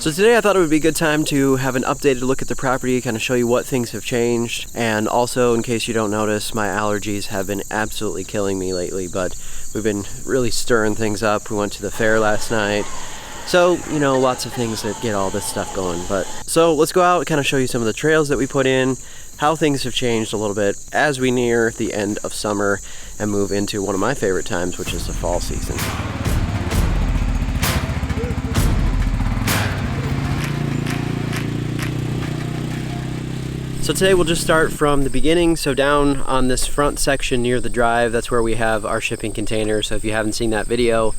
So today I thought it would be a good time to have an updated look at the property, kind of show you what things have changed, and also, in case you don't notice, my allergies have been absolutely killing me lately, but we've been really stirring things up. We went to the fair last night, so, you know, lots of things that get all this stuff going. So let's go out and kind of show you some of the trails that we put in, how things have changed a little bit as we near the end of summer and move into one of my favorite times, which is the fall season. So today we'll just start from the beginning. So down on this front section near the drive, that's where we have our shipping container. So if you haven't seen that video,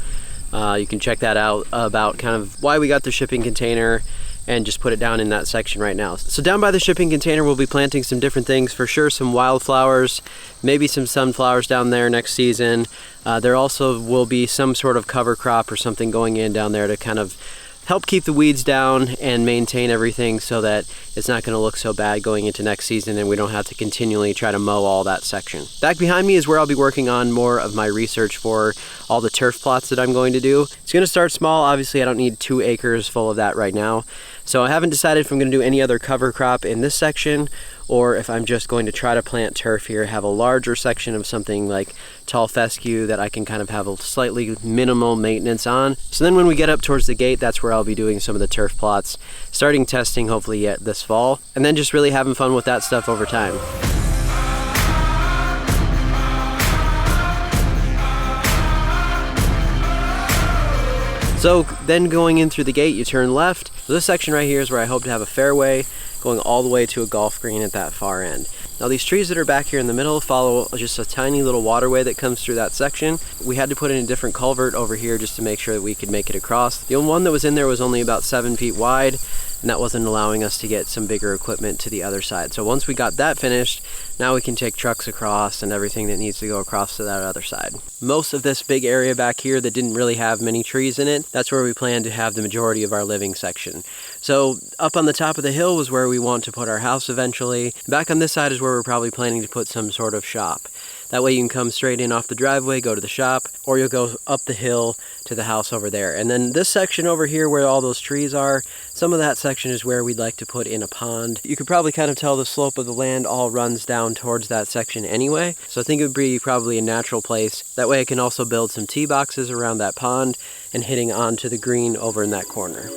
you can check that out about kind of why we got the shipping container and just put it down in that section right now. So down by the shipping container, we'll be planting some different things. For sure, some wildflowers, maybe some sunflowers down there next season. There also will be some sort of cover crop or something going in down there to kind of help keep the weeds down and maintain everything so that it's not going to look so bad going into next season and we don't have to continually try to mow all that section. Back behind me is where I'll be working on more of my research for all the turf plots that I'm going to do. It's going to start small. Obviously, I don't need 2 acres full of that right now. So I haven't decided if I'm going to do any other cover crop in this section or if I'm just going to try to plant turf here, have a larger section of something like tall fescue that I can kind of have a slightly minimal maintenance on. So then when we get up towards the gate, that's where I'll be doing some of the turf plots, starting testing hopefully yet this fall, and then just really having fun with that stuff over time. So then going in through the gate, you turn left. So this section right here is where I hope to have a fairway going all the way to a golf green at that far end. Now these trees that are back here in the middle follow just a tiny little waterway that comes through that section. We had to put in a different culvert over here just to make sure that we could make it across. The one that was in there was only about 7 feet wide, and that wasn't allowing us to get some bigger equipment to the other side. So once we got that finished, now we can take trucks across and everything that needs to go across to that other side. Most of this big area back here that didn't really have many trees in it, that's where we plan to have the majority of our living section. So up on the top of the hill was where we want to put our house eventually. Back on this side is where we're probably planning to put some sort of shop. That way you can come straight in off the driveway, go to the shop, or you'll go up the hill to the house over there. And then this section over here where all those trees are, some of that section is where we'd like to put in a pond. You could probably kind of tell the slope of the land all runs down towards that section anyway. So I think it would be probably a natural place. That way I can also build some tee boxes around that pond and hitting onto the green over in that corner.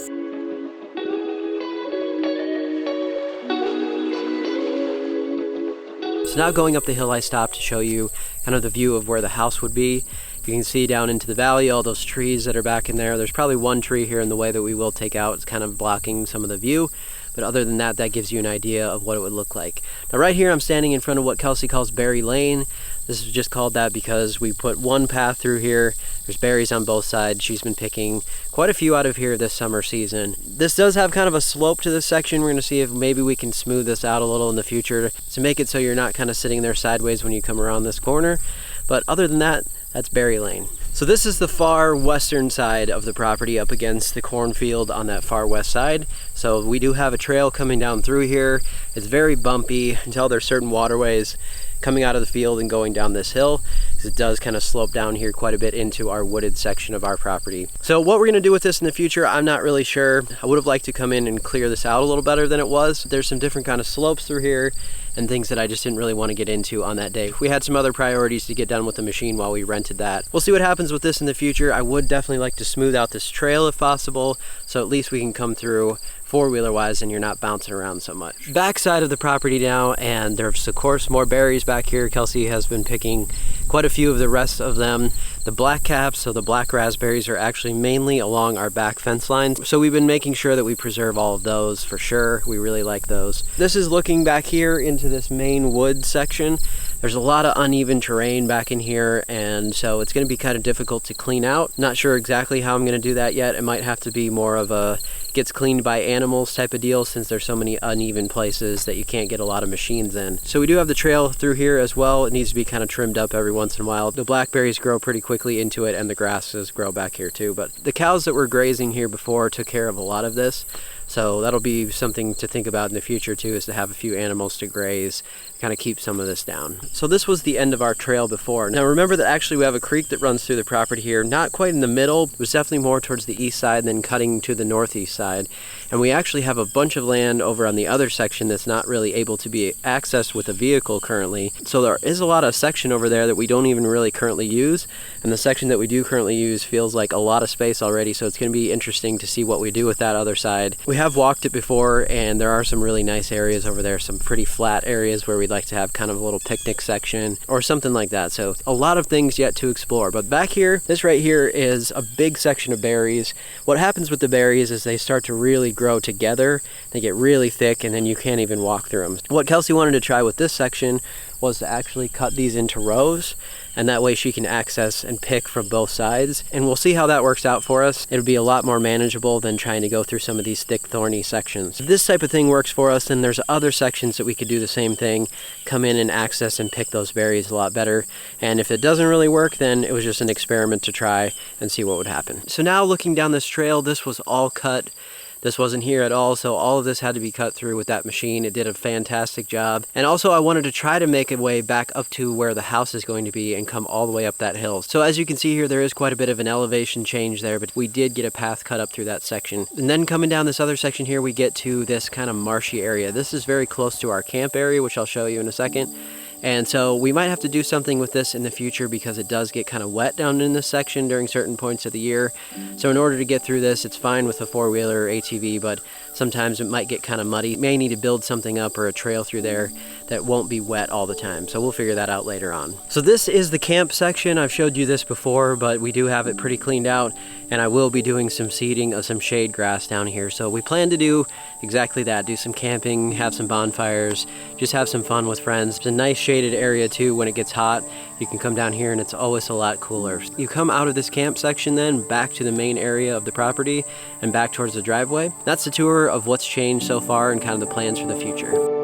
So now going up the hill, I stopped to show you kind of the view of where the house would be. You can see down into the valley, all those trees that are back in there. There's probably one tree here in the way that we will take out. It's kind of blocking some of the view. But other than that, that gives you an idea of what it would look like. Now right here, I'm standing in front of what Kelsey calls Berry Lane. This is just called that because we put one path through here. There's berries on both sides. She's been picking quite a few out of here this summer season. This does have kind of a slope to this section. We're gonna see if maybe we can smooth this out a little in the future to make it so you're not kind of sitting there sideways when you come around this corner. But other than that, that's Berry Lane. So this is the far western side of the property up against the cornfield on that far west side. So we do have a trail coming down through here. It's very bumpy until there's certain waterways coming out of the field and going down this hill, because it does kind of slope down here quite a bit into our wooded section of our property. So what we're going to do with this in the future, I'm not really sure. I would have liked to come in and clear this out a little better than it was. There's some different kind of slopes through here and things that I just didn't really want to get into on that day. We had some other priorities to get done with the machine while we rented that. We'll see what happens with this in the future. I would definitely like to smooth out this trail if possible, so at least we can come through four-wheeler wise and you're not bouncing around so much. Back side of the property now, and there's of course more berries back here. Kelsey has been picking quite a few of the rest of them. The black caps, so the black raspberries, are actually mainly along our back fence lines. So we've been making sure that we preserve all of those for sure. We really like those. This is looking back here into this main wood section. There's a lot of uneven terrain back in here, and so it's going to be kind of difficult to clean out. Not sure exactly how I'm going to do that yet. It might have to be more of a gets cleaned by animals type of deal, since there's so many uneven places that you can't get a lot of machines in. So we do have the trail through here as well. It needs to be kind of trimmed up every once in a while. The blackberries grow pretty quickly into it, and the grasses grow back here too. But the cows that were grazing here before took care of a lot of this. So that'll be something to think about in the future too, is to have a few animals to graze kind of keep some of this down. So this was the end of our trail before. Now remember that actually we have a creek that runs through the property here, not quite in the middle. It was definitely more towards the east side than cutting to the northeast side. And we actually have a bunch of land over on the other section that's not really able to be accessed with a vehicle currently. So there is a lot of section over there that we don't even really currently use. And the section that we do currently use feels like a lot of space already. So it's going to be interesting to see what we do with that other side. We have walked it before, and there are some really nice areas over there, some pretty flat areas where we'd like to have kind of a little picnic section or something like that. So a lot of things yet to explore. But back here, this right here is a big section of berries. What happens with the berries is they start to really grow together. They get really thick, and then you can't even walk through them. What Kelsey wanted to try with this section was to actually cut these into rows, and that way she can access and pick from both sides. And we'll see how that works out for us. It'll be a lot more manageable than trying to go through some of these thick, thorny sections. If this type of thing works for us, then there's other sections that we could do the same thing, come in and access and pick those berries a lot better. And if it doesn't really work, then it was just an experiment to try and see what would happen. So now looking down this trail, this was all cut. This wasn't here at all, so all of this had to be cut through with that machine. It did a fantastic job. And also I wanted to try to make a way back up to where the house is going to be and come all the way up that hill. So as you can see here, there is quite a bit of an elevation change there, but we did get a path cut up through that section. And then coming down this other section here, we get to this kind of marshy area. This is very close to our camp area, which I'll show you in a second. And so we might have to do something with this in the future because it does get kind of wet down in this section during certain points of the year. So in order to get through this, it's fine with a four-wheeler or ATV, but sometimes it might get kind of muddy. You may need to build something up or a trail through there that won't be wet all the time. So we'll figure that out later on. So this is the camp section. I've showed you this before, but we do have it pretty cleaned out, and I will be doing some seeding of some shade grass down here. So we plan to do exactly that, do some camping, have some bonfires, just have some fun with friends. It's a nice shaded area too. When it gets hot, you can come down here and it's always a lot cooler. You come out of this camp section then back to the main area of the property and back towards the driveway. That's the tour of what's changed so far and kind of the plans for the future.